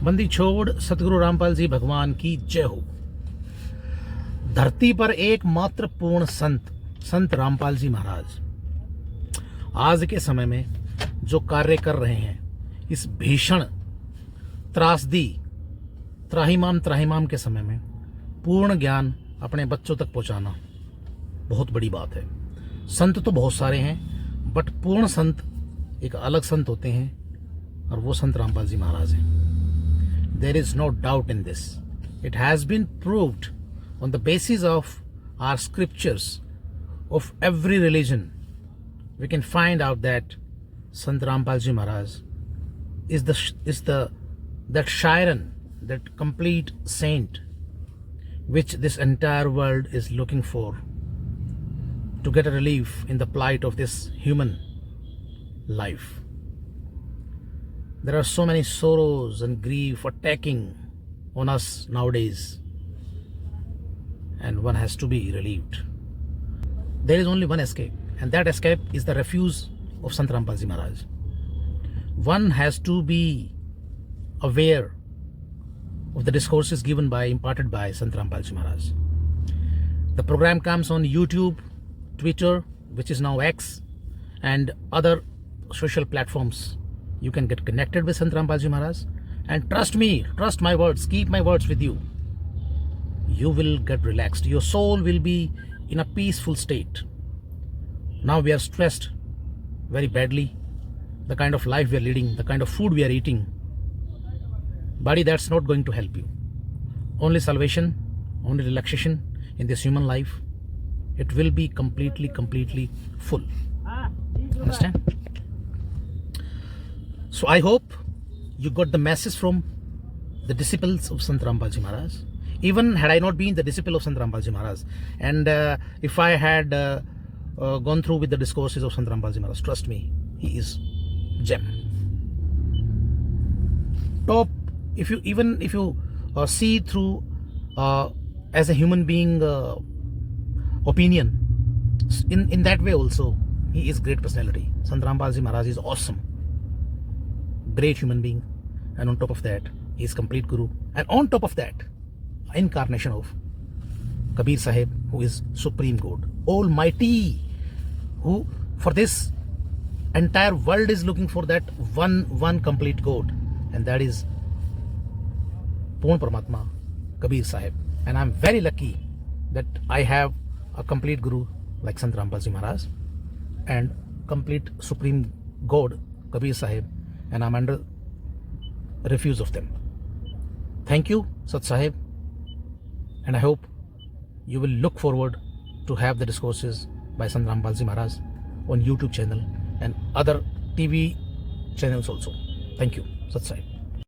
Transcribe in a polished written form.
बंदी छोड़ सतगुरु रामपाल जी भगवान की जय हो। धरती पर एकमात्र पूर्ण संत रामपाल जी महाराज आज के समय में जो कार्य कर रहे हैं, इस भीषण त्रासदी त्राहिमाम के समय में पूर्ण ज्ञान अपने बच्चों तक पहुंचाना बहुत बड़ी बात है। संत तो बहुत सारे हैं, बट पूर्ण संत एक अलग संत होते हैं और वो संत रामपाल जी महाराज हैं। There is no doubt in this. It has been proved on the basis of our scriptures of every religion. We can find out that Sant Rampal Ji Maharaj is that Shiren, that complete saint which this entire world is looking for to get a relief in the plight of this human life. There are so many sorrows and grief attacking on us nowadays, and one has to be relieved. There is only one escape, and that escape is the refuge of Sant Rampal Ji Maharaj. One has to be aware of the discourses imparted by Sant Rampal Ji Maharaj. The program comes on YouTube, Twitter, which is now X, and other social platforms. You can get connected with Sant Rampal Ji Maharaj, and trust me, trust my words, keep my words with you. You will get relaxed. Your soul will be in a peaceful state. Now we are stressed very badly. The kind of life we are leading, the kind of food we are eating, buddy, that's not going to help you. Only salvation, only relaxation in this human life. It will be completely full. Understand? So I hope you got the message from the disciples of Sant Rampal Ji Maharaj. Even had I not been the disciple of Sant Rampal Ji Maharaj, and if I had gone through with the discourses of Sant Rampal Ji Maharaj, trust me, he is gem. Top. If you see through as a human being opinion, in that way also, he is great personality. Sant Rampal Ji Maharaj is awesome. Great human being, and on top of that he is complete guru, and on top of that incarnation of Kabir Sahib, who is supreme God, almighty, who for this entire world is looking for that one complete God, and that is Purna Paramatma Kabir Sahib. And I am very lucky that I have a complete guru like Sant Rampal Ji Maharaj and complete supreme God Kabir Sahib, and I'm under refuge of them. Thank you, Sat Sahib, and I hope you will look forward to have the discourses by Sant Rampal Ji Maharaj on YouTube channel and other TV channels also. Thank you, Sat Sahib.